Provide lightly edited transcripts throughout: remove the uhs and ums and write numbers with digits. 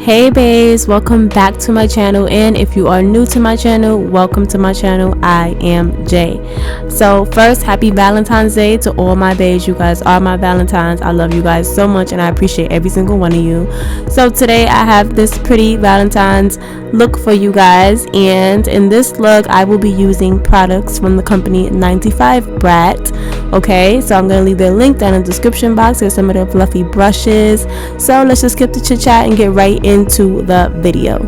Hey babes, welcome back to my channel, and if you are new to my channel, welcome to my channel. I am Jay. So first, happy Valentine's Day to all my babes. You guys are my Valentines. I love you guys so much and I appreciate every single one of you. So today I have this pretty Valentine's look for you guys, and in this look I will be using products from the company 95 BRATT. Okay, so I'm gonna leave their link down in the description box. There's some of their fluffy brushes. So let's just skip the chit chat and get right into the video.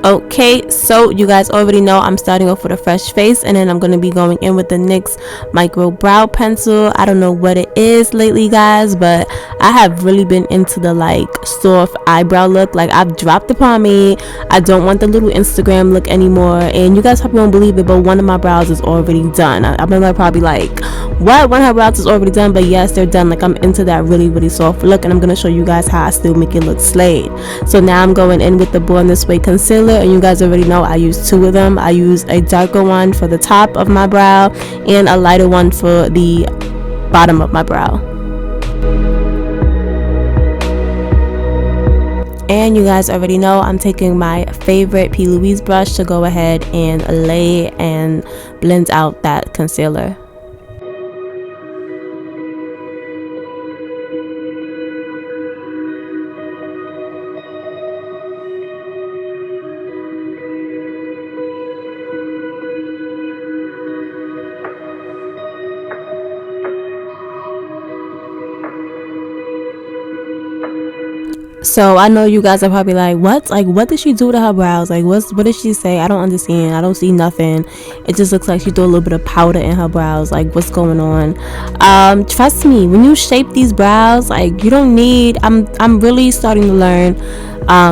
Okay, so you guys already know I'm starting off with a fresh face, and then I'm going to be going in with the NYX micro brow pencil. I don't know what it is lately, guys, but I have really been into the like soft eyebrow look. Like, I've dropped the pomade. I don't want the little Instagram look anymore, and you guys probably won't believe it, but one of my brows is already done. I've been like probably like, what, one of her brows is already done? But yes, they're done. Like, I'm into that really soft look, and I'm going to show you guys how I still make it look slayed. So now I'm going in with the Born This Way concealer, and you guys already know I use two of them. I use a darker one for the top of my brow and a lighter one for the bottom of my brow. And you guys already know I'm taking my favorite P. Louise brush to go ahead and lay and blend out that concealer. So I know you guys are probably like, what did she do to her brows? Like, what did she say? I don't understand. I don't see nothing. It just looks like she threw a little bit of powder in her brows. Like, what's going on? Trust me, when you shape these brows, like, you don't need, I'm really starting to learn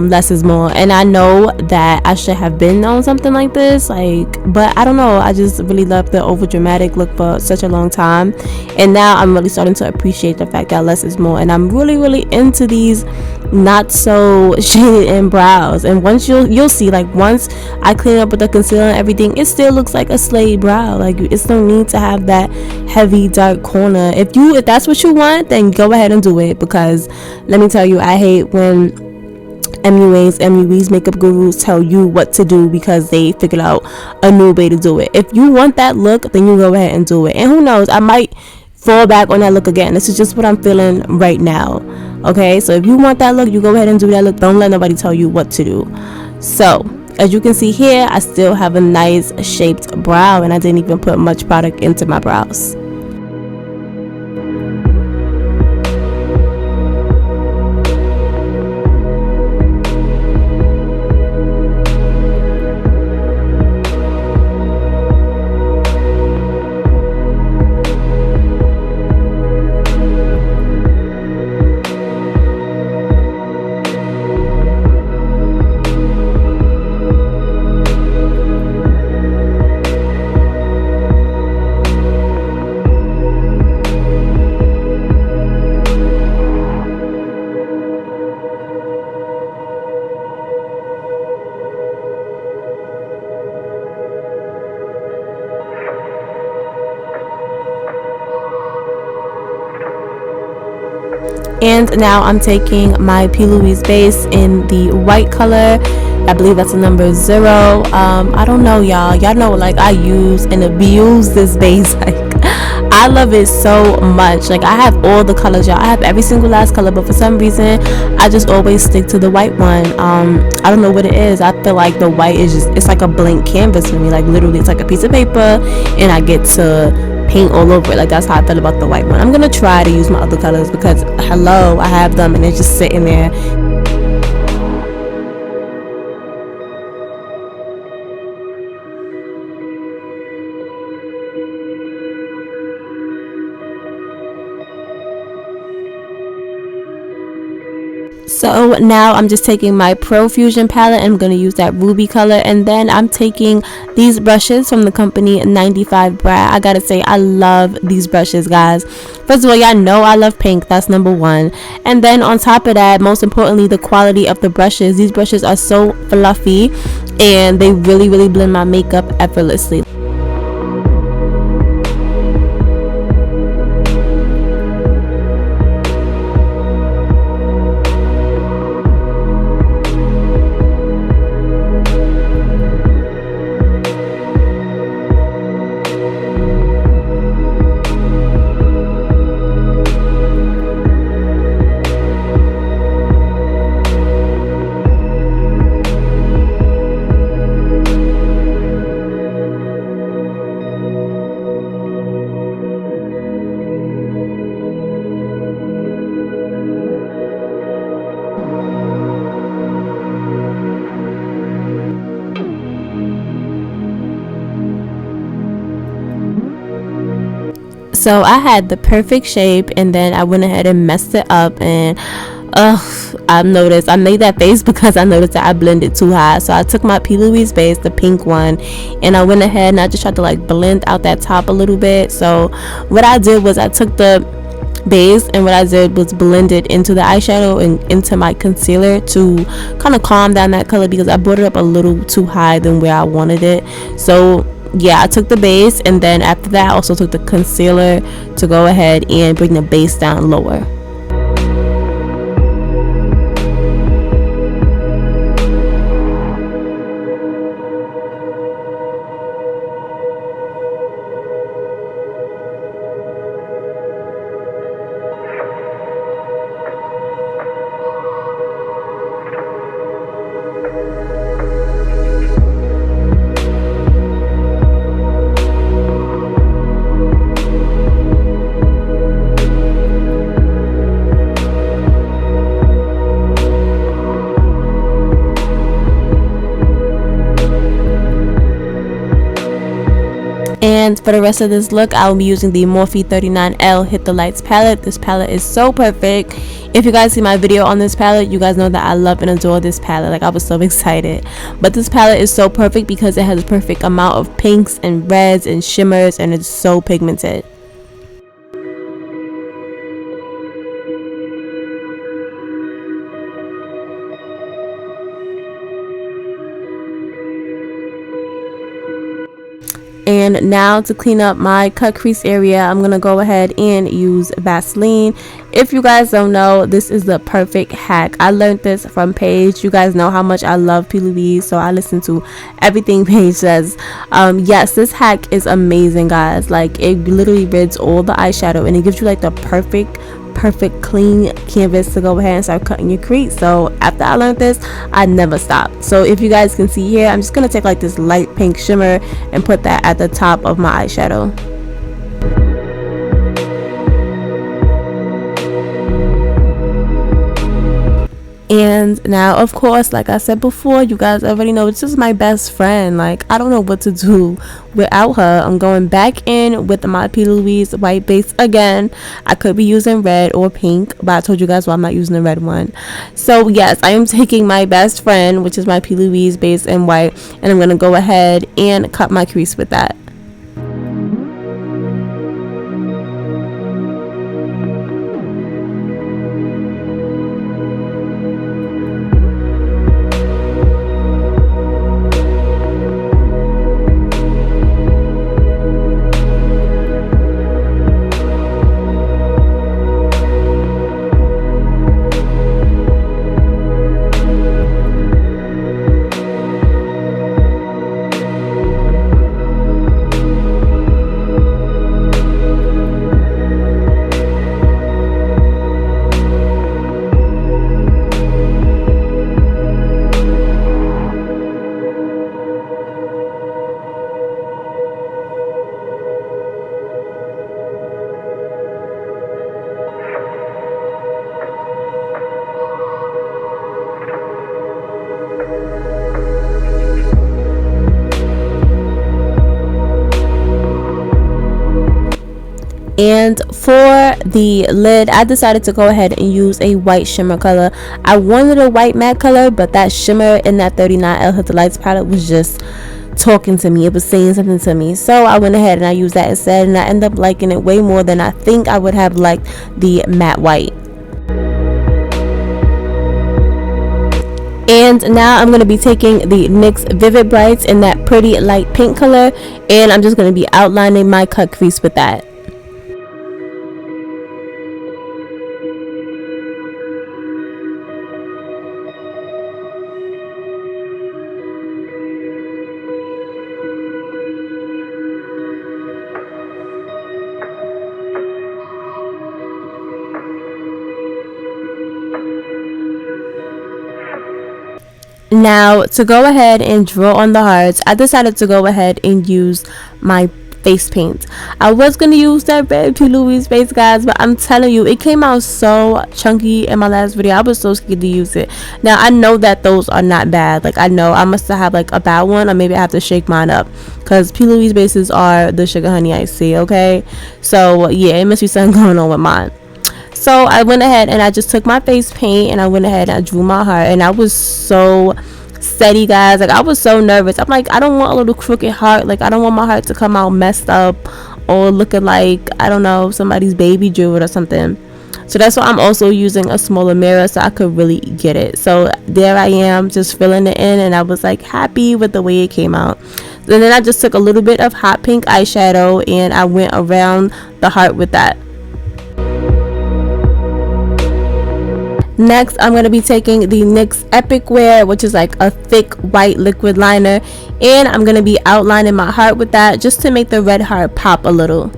less is more, and I know that I should have been on something like this, like, but I don't know, I just really love the over dramatic look for such a long time, and now I'm really starting to appreciate the fact that less is more, and I'm really into these not so shaded in brows. And once you'll see, like, once I clean up with the concealer and everything, it still looks like a slayed brow. Like, it's no need to have that heavy dark corner. If that's what you want, then go ahead and do it, because let me tell you, I hate when MUAs, makeup gurus tell you what to do because they figured out a new way to do it. If you want that look, then you go ahead and do it. And who knows, I might fall back on that look again. This is just what I'm feeling right now. Okay, so if you want that look, you go ahead and do that look. Don't let nobody tell you what to do. So as you can see here, I still have a nice shaped brow, and I didn't even put much product into my brows. And now I'm taking my P. Louise base in the white color. I believe that's a number 0. I don't know, y'all know, like, I use and abuse this base. Like, I love it so much. Like, I have all the colors, y'all. I have every single last color, but for some reason I just always stick to the white one. I don't know what it is. I feel like the white is just, it's like a blank canvas for me. Like, literally, it's like a piece of paper and I get to paint all over it. Like, that's how I feel about the white one. I'm gonna try to use my other colors because hello, I have them and they're just sitting there. So now I'm just taking my Profusion palette and I'm going to use that ruby color, and then I'm taking these brushes from the company 95 BRATT. I gotta say, I love these brushes, guys. First of all, y'all know I love pink. That's number 1. And then on top of that, most importantly, the quality of the brushes. These brushes are so fluffy and they really blend my makeup effortlessly. So I had the perfect shape, and then I went ahead and messed it up, and I noticed I made that face because I noticed that I blended too high. So I took my P. Louise base, the pink one, and I went ahead and I just tried to like blend out that top a little bit. So what I did was I took the base, and what I did was blend it into the eyeshadow and into my concealer to kind of calm down that color, because I brought it up a little too high than where I wanted it. So yeah, I took the base, and then after that I also took the concealer to go ahead and bring the base down lower. And for the rest of this look, I will be using the Morphe 39L Hit the Lights palette. This palette is so perfect. If you guys see my video on this palette, you guys know that I love and adore this palette. Like, I was so excited. But this palette is so perfect because it has a perfect amount of pinks and reds and shimmers, and it's so pigmented. And now to clean up my cut crease area, I'm gonna go ahead and use Vaseline. If you guys don't know, this is the perfect hack. I learned this from Paige. You guys know how much I love P. Louise, so I listen to everything Paige says. Yes, this hack is amazing, guys. Like, it literally rids all the eyeshadow, and it gives you like the perfect clean canvas to go ahead and start cutting your crease. So after I learned this, I never stopped. So if you guys can see here, I'm just gonna take like this light pink shimmer and put that at the top of my eyeshadow. And now, of course, like I said before, you guys already know this is my best friend. Like, I don't know what to do without her. I'm going back in with my P. Louise white base again. I could be using red or pink, but I told you guys why I'm not using the red one. So yes, I am taking my best friend, which is my P. Louise base in white, and I'm going to go ahead and cut my crease with that. And for the lid, I decided to go ahead and use a white shimmer color. I wanted a white matte color, but that shimmer in that 39L Hit the Lights palette was just talking to me. It was saying something to me. So I went ahead and I used that instead, and I ended up liking it way more than I think I would have liked the matte white. And now I'm going to be taking the NYX Vivid Brights in that pretty light pink color, and I'm just going to be outlining my cut crease with that. Now to go ahead and draw on the hearts, I decided to go ahead and use my face paint. I was gonna use that red P. Louise base, guys, but I'm telling you, it came out so chunky in my last video. I was so scared to use it. Now I know that those are not bad. Like, I know I must have like a bad one, or maybe I have to shake mine up, because P. Louise bases are the sugar honey I see. Okay, so yeah, it must be something going on with mine. So I went ahead and I just took my face paint and I went ahead and I drew my heart, and I was so steady, guys. Like, I was so nervous. I'm like, I don't want a little crooked heart. Like, I don't want my heart to come out messed up or looking like, I don't know, somebody's baby drew it or something. So that's why I'm also using a smaller mirror so I could really get it. So there I am, just filling it in, and I was like happy with the way it came out. And then I just took a little bit of hot pink eyeshadow and I went around the heart with that. Next, I'm going to be taking the NYX Epic Wear, which is like a thick white liquid liner, and I'm going to be outlining my heart with that just to make the red heart pop a little.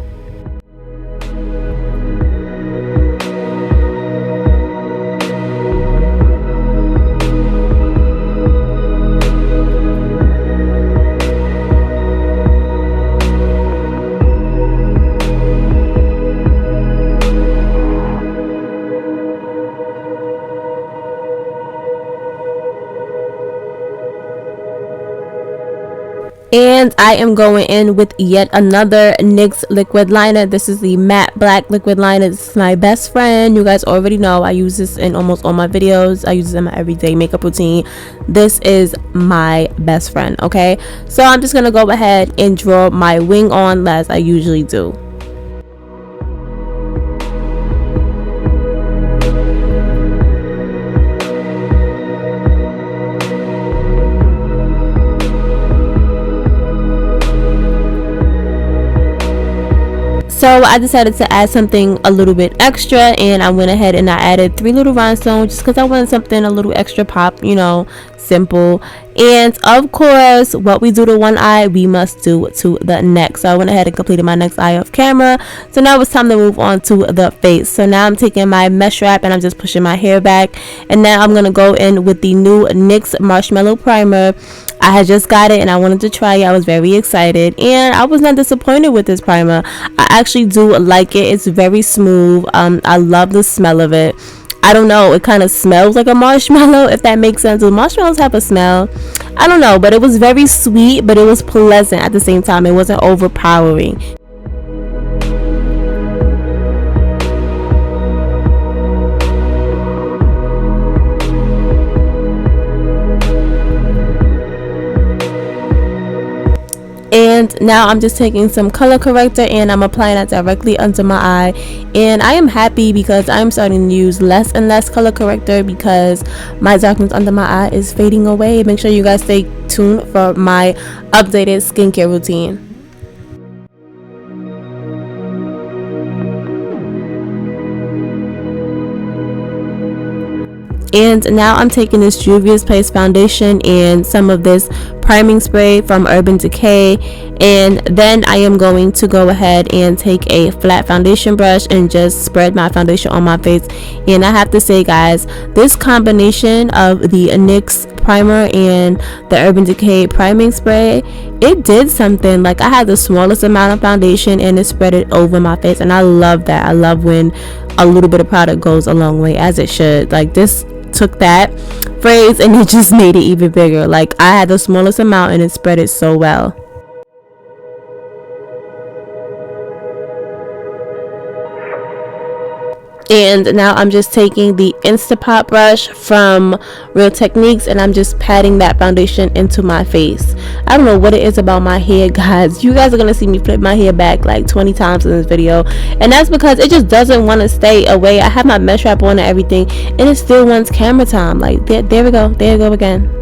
And I am going in with yet another NYX liquid liner. This is the matte black liquid liner. This is my best friend. You guys already know I use this in almost all my videos. I use it in my everyday makeup routine. This is my best friend, okay? So I'm just gonna go ahead and draw my wing on as I usually do. So I decided to add something a little bit extra, and I went ahead and I added 3 little rhinestones just because I wanted something a little extra pop, you know, simple. And of course, what we do to one eye, we must do to the next. So I went ahead and completed my next eye off camera. So now it's time to move on to the face. So now I'm taking my mesh wrap and I'm just pushing my hair back. And now I'm going to go in with the new NYX Marshmallow Primer. I had just got it and I wanted to try it. I was very excited and I was not disappointed with this primer. I actually do like it. It's very smooth. I love the smell of it. I don't know, it kind of smells like a marshmallow, if that makes sense. The marshmallows have a smell, I don't know, but it was very sweet, but it was pleasant at the same time. It wasn't overpowering. And now I'm just taking some color corrector and I'm applying that directly under my eye. And I am happy because I'm starting to use less and less color corrector because my darkness under my eye is fading away. Make sure you guys stay tuned for my updated skincare routine. And now I'm taking this Juvia's Place foundation and some of this priming spray from Urban Decay, and then I am going to go ahead and take a flat foundation brush and just spread my foundation on my face. And I have to say, guys, this combination of the NYX primer and the Urban Decay priming spray, it did something. Like, I had the smallest amount of foundation and it spread it over my face, and I love that. I love when a little bit of product goes a long way, as it should. Like, this took that phrase and it just made it even bigger. Like, I had the smallest amount and it spread it so well. And now I'm just taking the Instapot brush from Real Techniques and I'm just patting that foundation into my face. I don't know what it is about my hair, guys. You guys are gonna see me flip my hair back like 20 times in this video, and that's because it just doesn't want to stay away. I have my mesh wrap on and everything and it still wants camera time. Like, there we go, there we go again.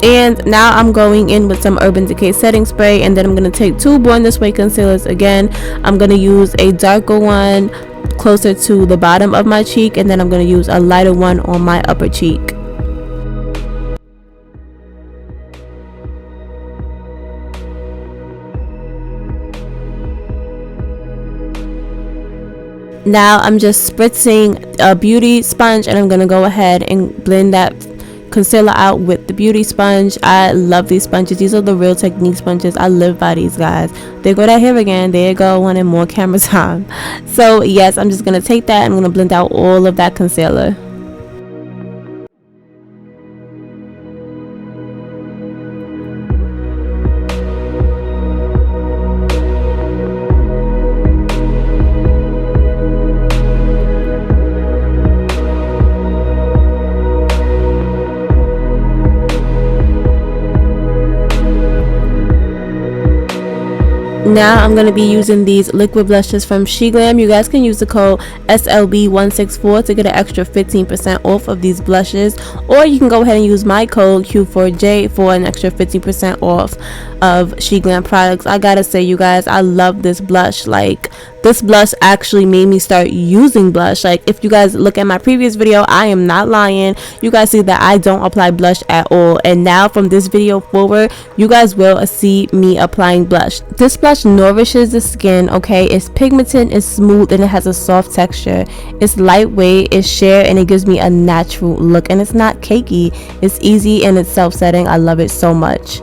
And now I'm going in with some Urban Decay setting spray, and then I'm going to take two Born This Way concealers again. I'm going to use a darker one closer to the bottom of my cheek, and then I'm going to use a lighter one on my upper cheek. Now I'm just spritzing a beauty sponge, and I'm going to go ahead and blend that concealer out with the beauty sponge. I love these sponges. These are the Real Technique sponges. I live by these, guys. There go that hair again. There you go, wanting more camera time. So yes, I'm just going to take that and I'm going to blend out all of that concealer. Now I'm going to be using these liquid blushes from SHEGLAM. You guys can use the code SLB164 to get an extra 15% off of these blushes, or you can go ahead and use my code Q4J for an extra 15% off of SHEGLAM products. I gotta say, you guys, I love this blush. Like, this blush actually made me start using blush. Like, if you guys look at my previous video, I am not lying. You guys see that I don't apply blush at all, and now from this video forward, you guys will see me applying blush. This blush nourishes the skin, okay? It's pigmented, it's smooth, and it has a soft texture. It's lightweight, it's sheer, and it gives me a natural look, and it's not cakey. It's easy and it's self-setting. I love it so much.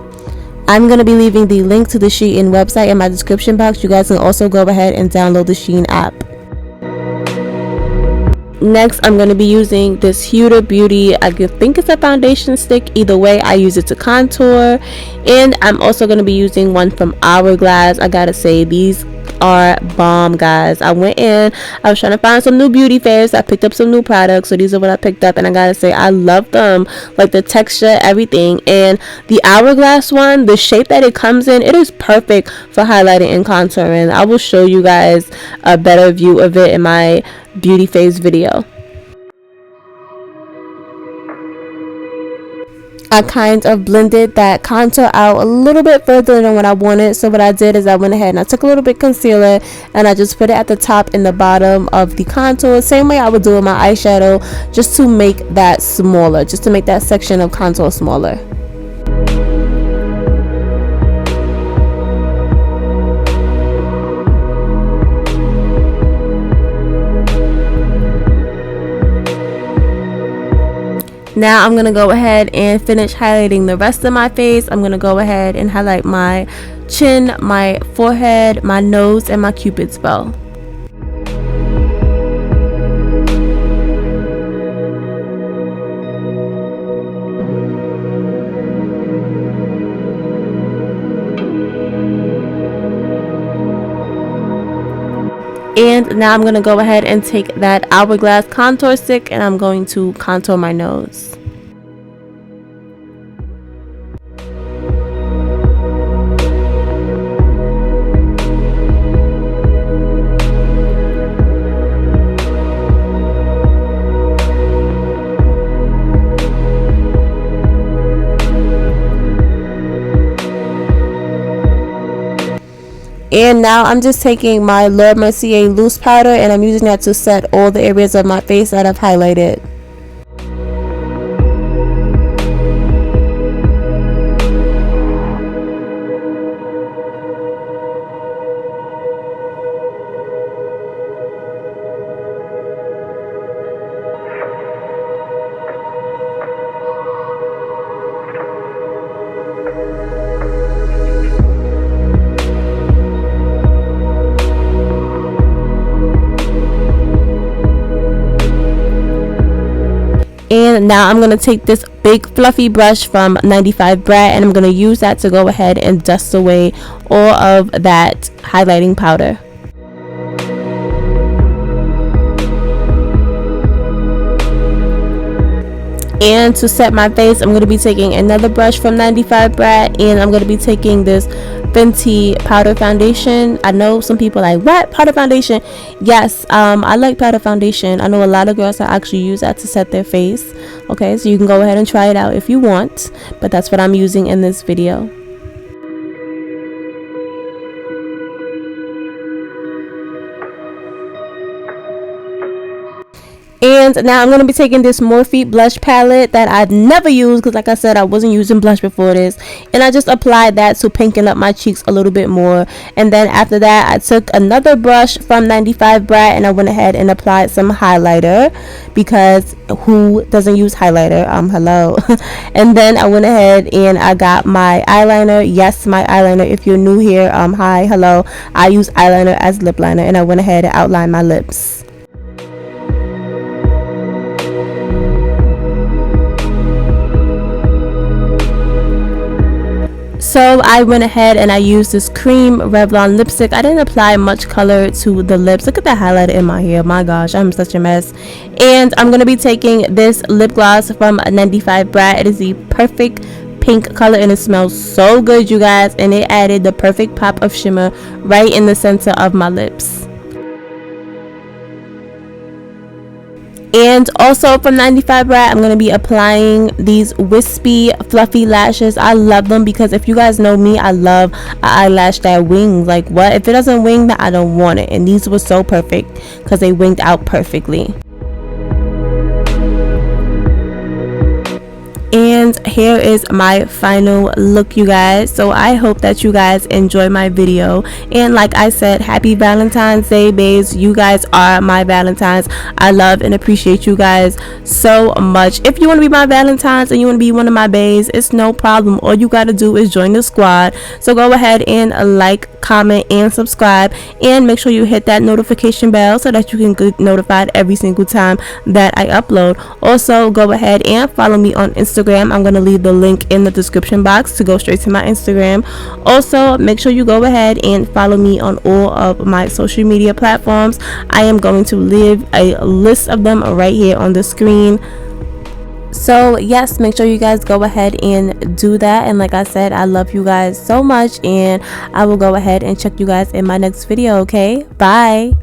I'm going to be leaving the link to the Shein website in my description box. You guys can also go ahead and download the Shein app. Next, I'm going to be using this Huda Beauty, I think it's a foundation stick. Either way, I use it to contour. And I'm also going to be using one from Hourglass. I gotta say, these are bomb, guys. I went in, I was trying to find some new beauty faves. I picked up some new products, so these are what I picked up, and I gotta say, I love them. Like the texture, everything. And the Hourglass one, the shape that it comes in, it is perfect for highlighting and contouring. I will show you guys a better view of it in my beauty phase video. I kind of blended that contour out a little bit further than what I wanted. So what I did is I went ahead and I took a little bit concealer and I just put it at the top and the bottom of the contour, same way I would do with my eyeshadow, just to make that smaller, just to make that section of contour smaller. Now I'm going to go ahead and finish highlighting the rest of my face. I'm going to go ahead and highlight my chin, my forehead, my nose, and my Cupid's bow. And now I'm going to go ahead and take that Hourglass contour stick and I'm going to contour my nose. And now I'm just taking my Laura Mercier loose powder and I'm using that to set all the areas of my face that I've highlighted. And now I'm going to take this big fluffy brush from 95 BRATT and I'm going to use that to go ahead and dust away all of that highlighting powder. And to set my face, I'm going to be taking another brush from 95 BRATT and I'm going to be taking this Fenty powder foundation. I know some people like, what, powder foundation? Yes, I like powder foundation. I know a lot of girls that actually use that to set their face. Okay, so you can go ahead and try it out if you want, but that's what I'm using in this video. And now I'm going to be taking this Morphe blush palette that I've never used, because like I said, I wasn't using blush before this, and I just applied that to pinken up my cheeks a little bit more. And then after that, I took another brush from 95 BRATT and I went ahead and applied some highlighter, because who doesn't use highlighter? Hello. And then I went ahead and I got my eyeliner. Yes, my eyeliner. If you're new here, hi, hello. I use eyeliner as lip liner, and I went ahead and outlined my lips. So I went ahead and I used this cream Revlon lipstick. I didn't apply much color to the lips. Look at that highlighter in my hair. My gosh, I'm such a mess. And I'm going to be taking this lip gloss from 95 BRATT. It is the perfect pink color and it smells so good, you guys. And it added the perfect pop of shimmer right in the center of my lips. And also from 95 BRATT, I'm going to be applying these wispy fluffy lashes. I love them because if you guys know me, I love an eyelash that wings. Like, what? If it doesn't wing, then I don't want it. And these were so perfect because they winged out perfectly. And here is my final look, you guys. So I hope that you guys enjoy my video, and like I said, happy Valentine's Day, babes. You guys are my Valentines. I love and appreciate you guys so much. If you want to be my Valentines and you want to be one of my babes, it's no problem. All you got to do is join the squad. So go ahead and like, comment, and subscribe, and make sure you hit that notification bell so that you can get notified every single time that I upload. Also, go ahead and follow me on Instagram. I'm going to leave the link in the description box to go straight to my Instagram. Also, make sure you go ahead and follow me on all of my social media platforms. I am going to leave a list of them right here on the screen. So yes, make sure you guys go ahead and do that. And like I said, I love you guys so much, and I will go ahead and check you guys in my next video. Okay, bye.